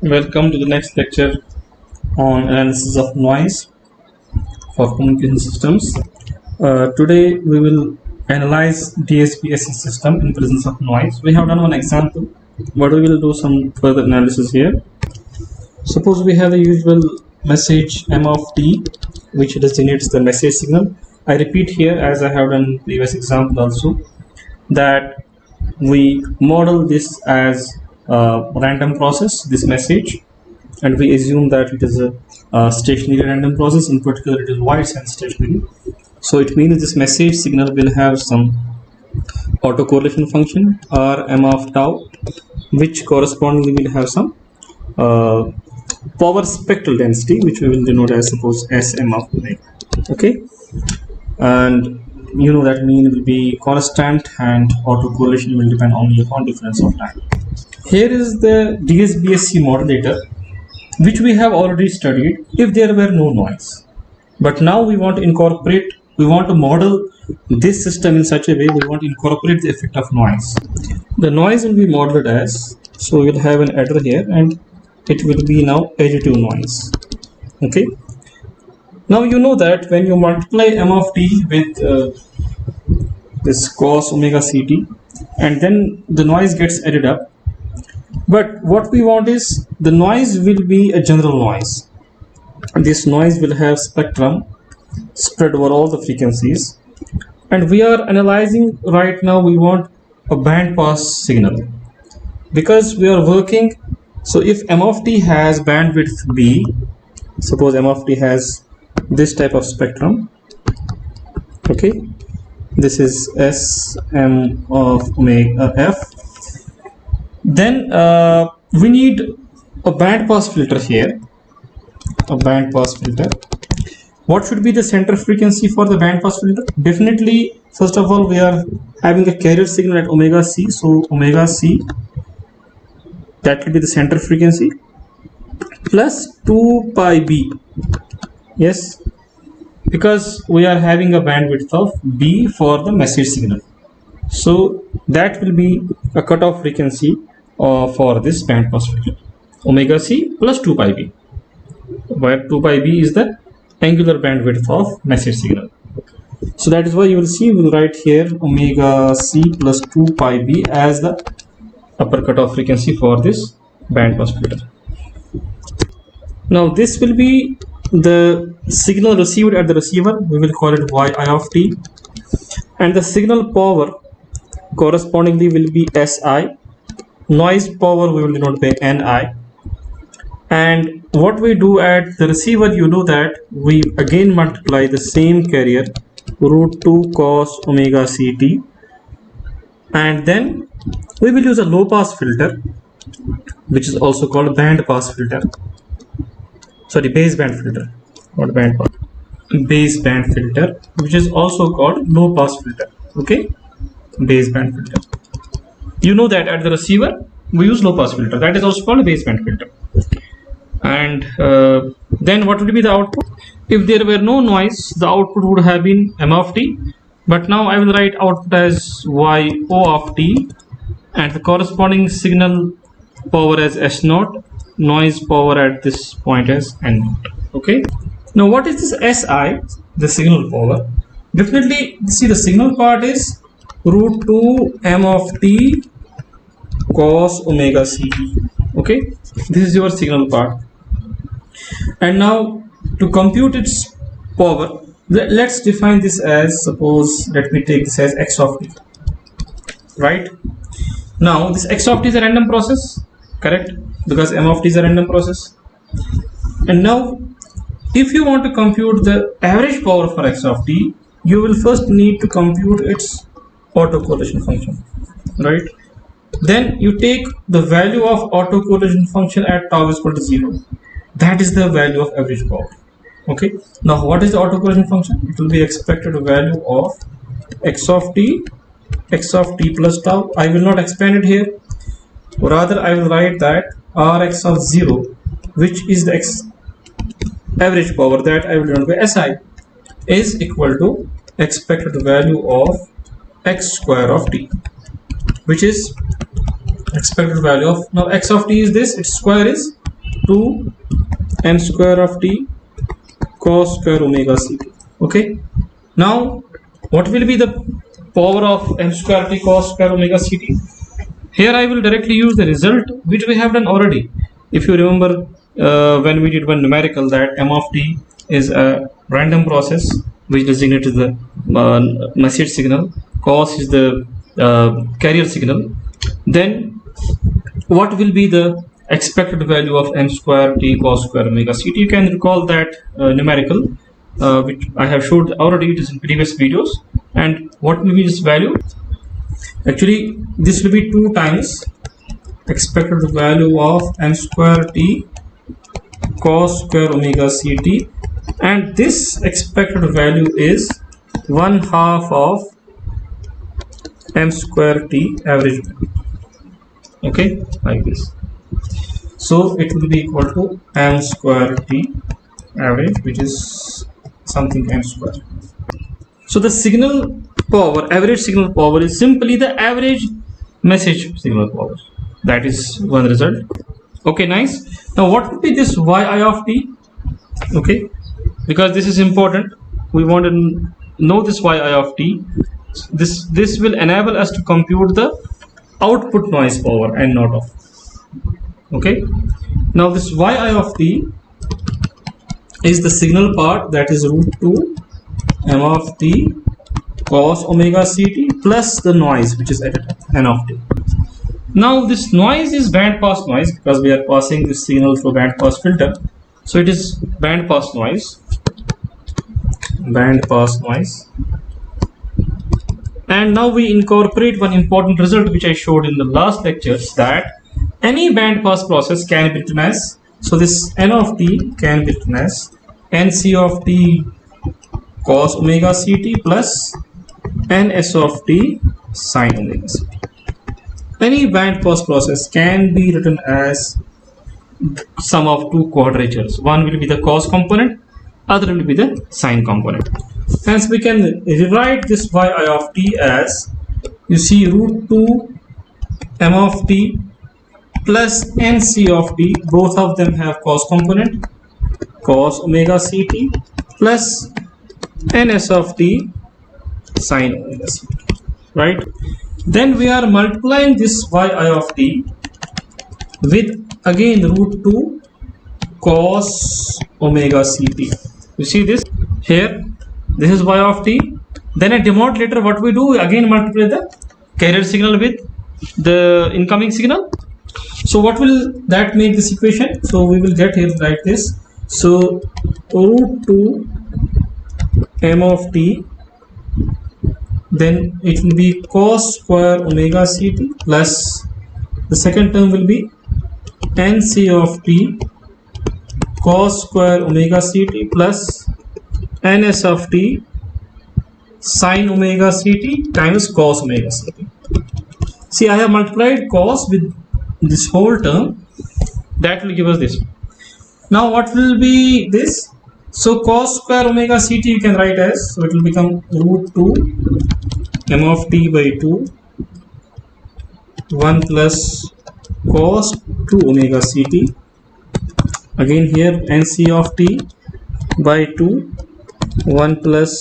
Welcome to the next lecture on analysis of noise for communication systems. Today we will analyze DSB-SC system in presence of noise. We have done one example, but we will do some further analysis here. Suppose we have the usual message M of t, which designates the message signal. I repeat here, as I have done in previous example also, that we model this as a random process, this message, and we assume that it is a stationary random process. In particular, it is wide sense stationary. So it means this message signal will have some autocorrelation function or m of tau, which correspondingly will have some power spectral density, which we will denote as, suppose, Sm of omega. Okay, and you know that mean will be constant and autocorrelation will depend only upon difference of time. Here is the DSB-SC modulator, which we have already studied if there were no noise. But now we want to incorporate, we want to model this system in such a way we want to incorporate the effect of noise. The noise will be modeled as, so we will have an adder here and it will be now additive noise. Okay. Now you know that when you multiply m of t with this cos omega ct, and then the noise gets added up. But what we want is the noise will be a general noise. This noise will have spectrum spread over all the frequencies. And we are analyzing right now, we want a band pass signal. Because we are working, so if m of t has bandwidth b, suppose m of t has this type of spectrum, okay, this is Sm of omega f, then we need a band pass filter here, a band pass filter. What should be the center frequency for the band pass filter? Definitely, first of all, we are having a carrier signal at omega c, so omega c, that will be the center frequency, plus 2 pi b. Yes, because we are having a bandwidth of b for the message signal, so that will be a cutoff frequency for this band pass filter, omega c plus 2 pi b, where 2 pi b is the angular bandwidth of message signal. So that is why you will see we will write here omega c plus 2 pi b as the upper cutoff frequency for this band pass filter. Now this will be the signal received at the receiver, we will call it yi of t, and the signal power correspondingly will be Si. Noise power we will denote by Ni. And what we do at the receiver, you know that we again multiply the same carrier root 2 cos omega ct, and then we will use a low pass filter, which is also called band pass filter. Sorry, baseband filter, not band pass. Baseband filter, which is also called low pass filter. Okay, baseband filter. You know that at the receiver we use low pass filter, that is also called a baseband filter. And then what would be the output? If there were no noise, the output would have been m of t, but now I will write output as y o of t, and the corresponding signal power as s naught, noise power at this point as n naught. Okay, now what is this Si, the signal power? Definitely, see, the signal part is root 2 m of t cos omega ct. Okay, this is your signal part. And now to compute its power, let's define this as, suppose, let me take this as x of t. Right, now this x of t is a random process, correct, because m of t is a random process. And now if you want to compute the average power for x of t, you will first need to compute its autocorrelation function, right? Then you take the value of autocorrelation function at tau is equal to 0. That is the value of average power. Okay, now what is the autocorrelation function? It will be expected value of x of t plus tau. I will not expand it here, rather I will write that Rx of 0, which is the average power, that I will denote by Si, is equal to expected value of x square of t, which is expected value of, now x of t is this, its square is 2 m square of t cos square omega ct. Okay, now what will be the power of m square t cos square omega ct? Here I will directly use the result which we have done already. If you remember, when we did one numerical, that m of t is a random process which designates the message signal, cos is the carrier signal, then what will be the expected value of m square t cos square omega ct? You can recall that numerical which I have showed already, it is in previous videos. And what will be this value? Actually this will be 2 times expected value of m square t cos square omega ct, and this expected value is 1/2 of m square t average value. Okay, like this. So it will be equal to m square t average, which is something m square. So the signal power, average signal power, is simply the average message signal power. That is one result. Okay, nice. Now what would be this yi of t? Okay, because this is important, we want to know this yi of t. This will enable us to compute the output noise power and not of. Okay, now this yi of t is the signal part, that is √2 m of t cos omega ct plus the noise which is at n of t. Now this noise is band pass noise because we are passing this signal through band pass filter, so it is band pass noise. And now we incorporate one important result which I showed in the last lectures, that any band pass process can be written as, so this n of t can be written as nc of t cos omega ct plus ns of t sin omega ct. Any band pass process can be written as sum of 2 quadratures. One will be the cos component, other will be the sin component. Hence we can rewrite this yi of t as, you see, √2 m of t plus nc of t, both of them have cos component, cos omega ct plus ns of t sin omega ct, right? Then we are multiplying this yi of t with again √2 cos omega ct. You see this here, this is y of t. Then a demonstrator, what we do, again multiply the carrier signal with the incoming signal. So what will that make this equation? So we will get here like this. So √2 m of t, then it will be cos square omega ct plus the second term will be nc of t cos square omega ct plus ns of t sin omega ct times cos omega ct. See, I have multiplied cos with this whole term, that will give us this. Now what will be this? So cos square omega ct you can write as, so it will become √2 m of t by 2 1 plus cos 2 omega ct, again here nc of t by 2 1 plus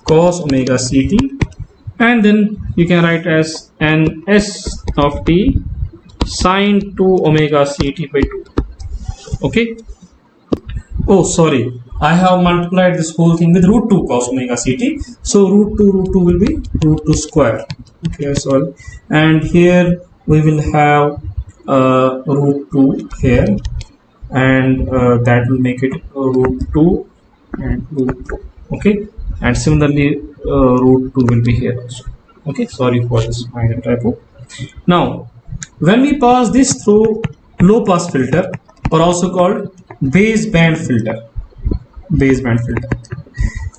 cos omega ct, and then you can write as ns of t sin 2 omega ct by 2. Okay, oh sorry, I have multiplied this whole thing with √2 cos omega ct, so √2 will be √2 square. Okay, sorry, and here we will have √2 here, and that will make it √2 and √2. Okay, and similarly √2 will be here also. Okay, sorry for this minor typo. Now when we pass this through low pass filter, or also called baseband filter,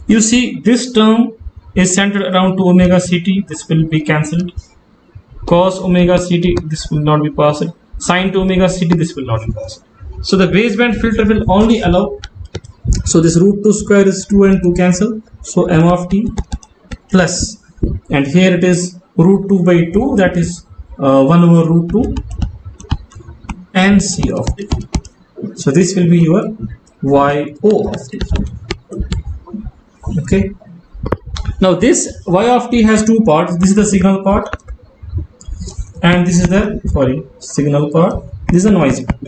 you see this term is centered around 2 omega ct, this will be cancelled, cos omega ct, this will not be passed, sin 2 omega ct, this will not be passed. So the baseband filter will only allow, so this √2 square is 2 and 2 cancel, so m of t plus, and here it is √2 by 2, that is 1 over √2 nc of t. So this will be your YO of t. Okay. Now this Y of t has two parts. This is the signal part, and this is the signal part. This is the noise part.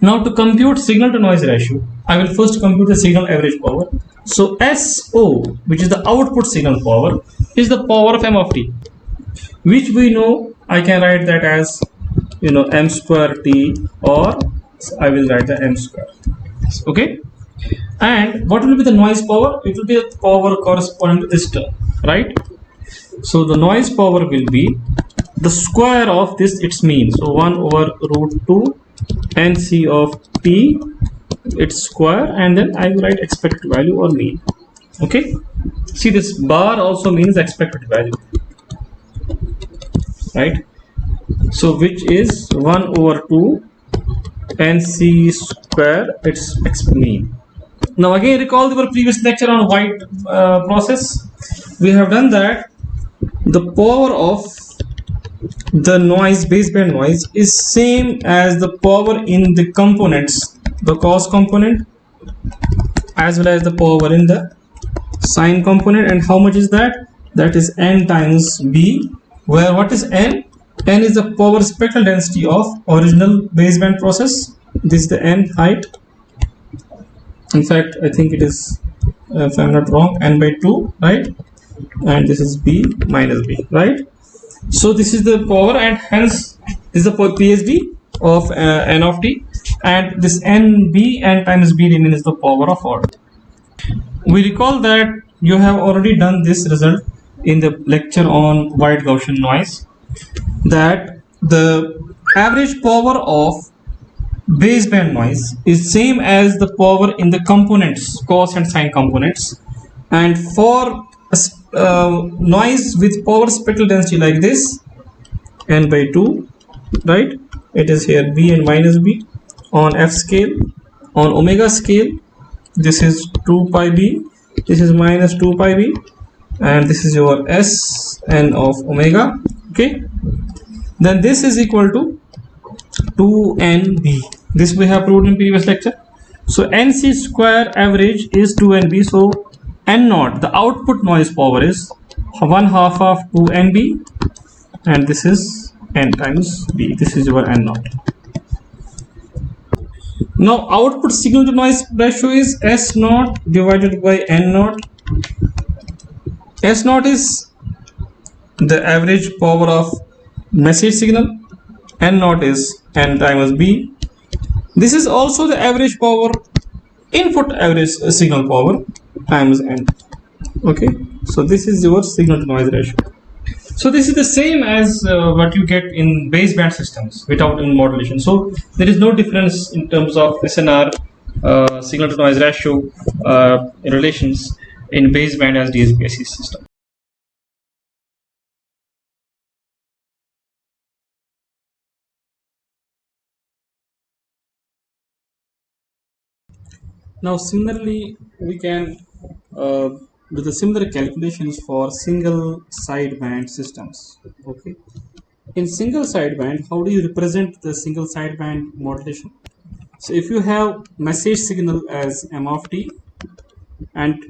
Now to compute signal to noise ratio, I will first compute the signal average power. So SO, which is the output signal power, is the power of m of t, which we know I can write that as m square t, or I will write the m square. Okay. And what will be the noise power? It will be the power corresponding to this term, right? So the noise power will be the square of this, its mean. So 1 over root 2 nc of t, its square, and then I will write expected value or mean. Okay. See, this bar also means expected value, right? So which is 1 over 2 nc square, its mean. Now again, recall our previous lecture on white process. We have done that the power of the noise, baseband noise, is same as the power in the components, the cos component as well as the power in the sine component. And how much is that? That is n times b, where what is n? N is the power spectral density of original baseband process. This is the n height. In fact, I think it is, if I'm not wrong, n by 2, right? And this is b minus b, right? So this is the power, and hence this is the PSD of n of t, and this nb, n times b remain is the power of order. We recall that you have already done this result in the lecture on white Gaussian noise, that the average power of baseband noise is same as the power in the components, cos and sine components. And for noise with power spectral density like this, n by 2, right? It is here b and minus b on f scale. On omega scale, this is 2 pi b, this is minus 2 pi b, and this is your s n of omega. Okay. Then this is equal to 2nb. This we have proved in previous lecture. So nc square average is 2nb. So n naught, the output noise power, is 1/2 of 2nb, and this is n times b. This is your n naught. Now output signal to noise ratio is s naught divided by n naught. S naught is the average power of message signal, n naught is n times b. This is also the average power, input average signal power times n. Okay, so this is your signal to noise ratio. So this is the same as what you get in baseband systems without any modulation. So there is no difference in terms of SNR, signal to noise ratio relations in baseband as DSB-SC system. Now similarly, we can do the similar calculations for single sideband systems. Okay, in single sideband, how do you represent the single sideband modulation? So if you have message signal as m of t and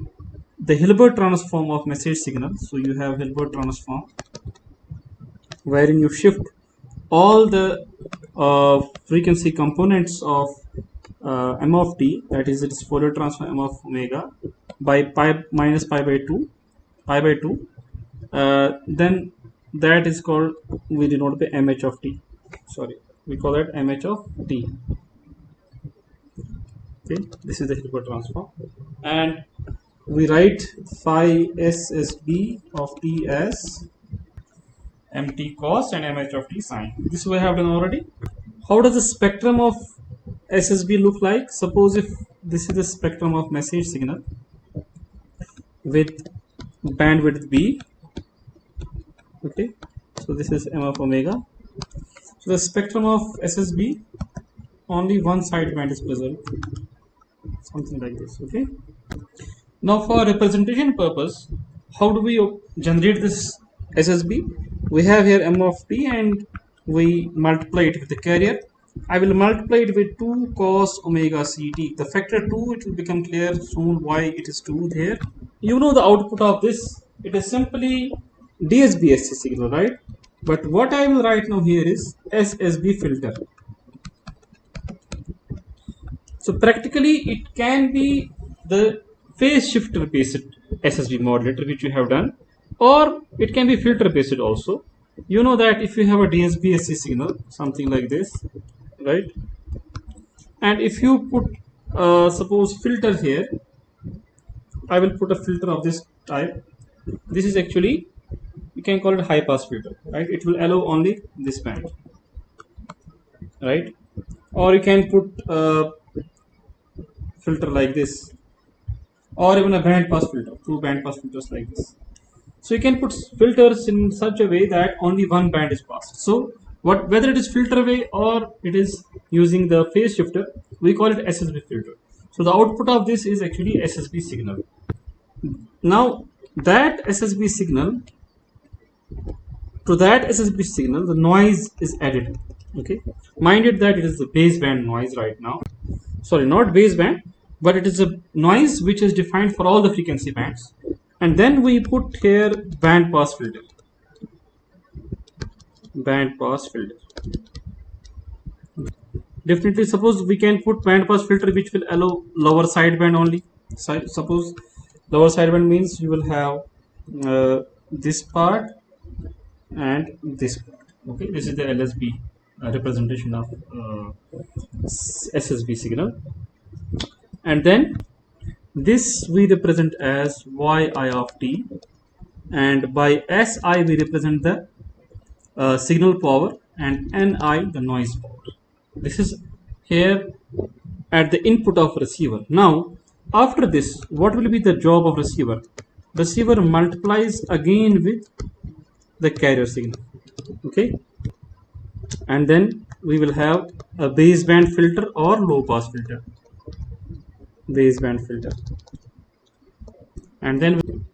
the Hilbert transform of message signal, so you have Hilbert transform wherein you shift all the frequency components of m of t, that is its Fourier transform m of omega, by pi minus pi by 2, then that is called, we denote by mh of t. Sorry, we call that mh of t. Okay, this is the Hilbert transform, and we write phi ssb of t as mt cos and mh of t sine. This we have done already. How does the spectrum of SSB look like? Suppose if this is the spectrum of message signal with bandwidth b. Okay, so this is m of omega. So the spectrum of SSB, only one sideband is present, something like this. Okay, now for representation purpose, how do we generate this SSB? We have here m of t and we multiply it with the carrier. I will multiply it with 2 cos omega ct. The factor 2, it will become clear soon why it is 2 there. You know the output of this, it is simply DSB-SC signal, right? But what I will write now here is Ssb filter. So practically it can be the phase shifter based SSB modulator which you have done, or it can be filter based also. You know that if you have a DSB-SC signal, something like this, right? And if you put suppose filter here, I will put a filter of this type. This is actually, you can call it high pass filter, right? It will allow only this band, right? Or you can put a filter like this, or even a band pass filter, two band pass filters like this. So you can put filters in such a way that only one band is passed. So whether it is filter way or it is using the phase shifter, we call it SSB filter. So the output of this is actually SSB signal. Now that SSB signal, to that SSB signal, the noise is added. Okay, mind it that it is the baseband noise right now. Sorry, not baseband, but it is a noise which is defined for all the frequency bands. And then we put here band pass filter. Band pass filter. Definitely, suppose we can put band pass filter which will allow lower sideband only. Suppose lower sideband means you will have this part and this part. Okay, this is the LSB representation of SSB signal. And then this we represent as yi of t, and by Si we represent the signal power, and Ni the noise power. This is here at the input of receiver. Now after this, what will be the job of receiver? Receiver multiplies again with the carrier signal. Okay, and then we will have a baseband filter or low pass filter. Baseband filter, and then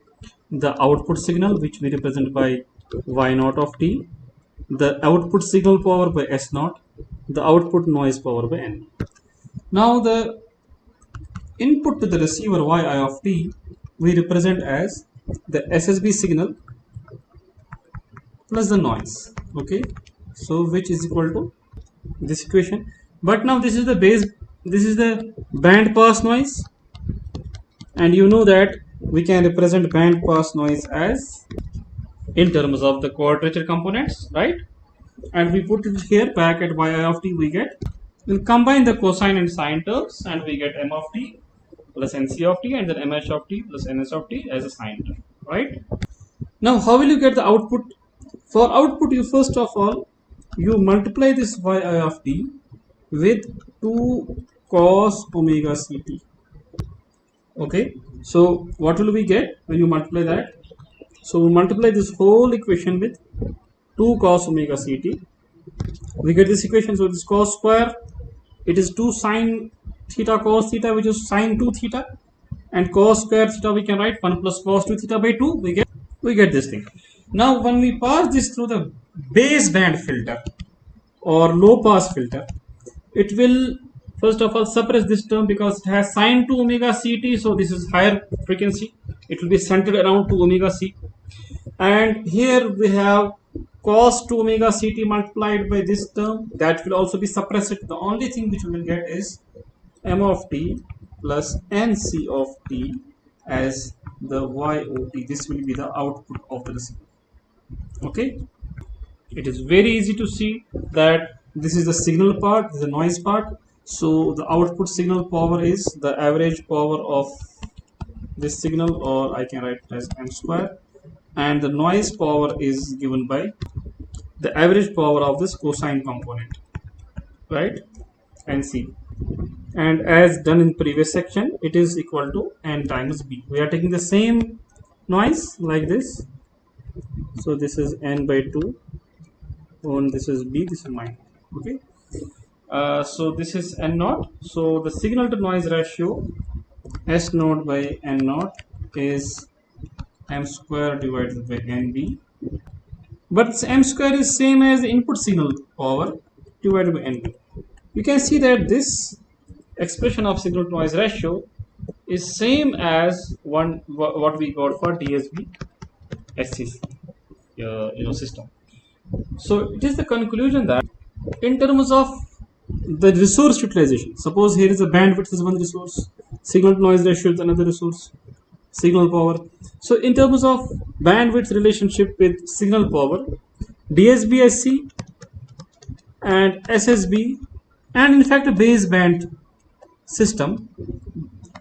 the output signal which we represent by y0 of t, the output signal power by s0, the output noise power by n. Now the input to the receiver yi of t we represent as the SSB signal plus the noise. Okay, so which is equal to this equation. But now this is the this is the band pass noise, and you know that we can represent band pass noise as in terms of the quadrature components, right? And we put it here back at yi of t, we get, we'll combine the cosine and sine terms, and we get m of t plus nc of t, and then ms of t plus ns of t as a sine term, right? Now how will you get the output? For output, you first of all you multiply this yi of t with 2 cos omega ct. Okay, so what will we get when you multiply that? So we multiply this whole equation with 2 cos omega ct. We get this equation. So this cos square, it is 2 sine theta cos theta, which is sine 2 theta, and cos square theta we can write 1 plus cos 2 theta by 2. We get this thing. Now when we pass this through the baseband filter or low pass filter, it will first of all suppress this term because it has sine 2 omega ct, so this is higher frequency, it will be centered around 2 omega c, and here we have cos 2 omega ct multiplied by this term, that will also be suppressed. The only thing which we will get is m of t plus nc of t as the yot. This will be the output of the receiver. Okay, it is very easy to see that this is the signal part, this is the noise part. So the output signal power is the average power of this signal, or I can write it as m square, and the noise power is given by the average power of this cosine component, right, nc. And as done in previous section, it is equal to n times b. We are taking the same noise like this. So this is n by 2, and this is b, this is mine. Okay, so this is n naught. So the signal to noise ratio s naught by n naught is m square divided by nb, but m square is same as the input signal power divided by nb. you can see that this expression of signal to noise ratio is same as what we got for DSB-SC system. So it is the conclusion that in terms of the resource utilization, suppose here is a bandwidth is one resource, signal to noise ratio is another resource, signal power. So in terms of bandwidth relationship with signal power, DSB-SC and SSB and in fact a baseband system,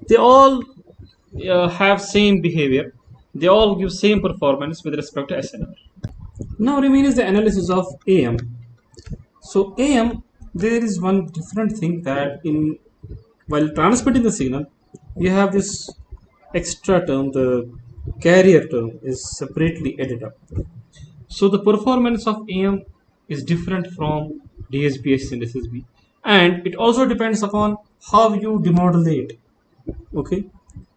they all have same behavior, they all give same performance with respect to SNR. Now remains the analysis of AM. So AM, there is one different thing that while transmitting the signal, you have this extra term, the carrier term is separately added up. So the performance of AM is different from DSB-SC and SSB, and it also depends upon how you demodulate. Okay,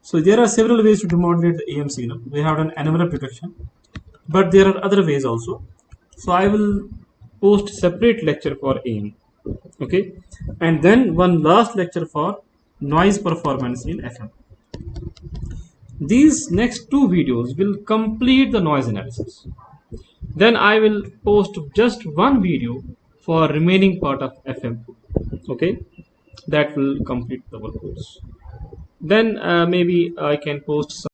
so there are several ways to demodulate the AM signal. We have done envelope detection, but there are other ways also. So I will post separate lecture for AM. Okay, and then one last lecture for noise performance in FM. These next two videos will complete the noise analysis. Then I will post just one video for remaining part of FM. Okay, that will complete the course. Then maybe I can post some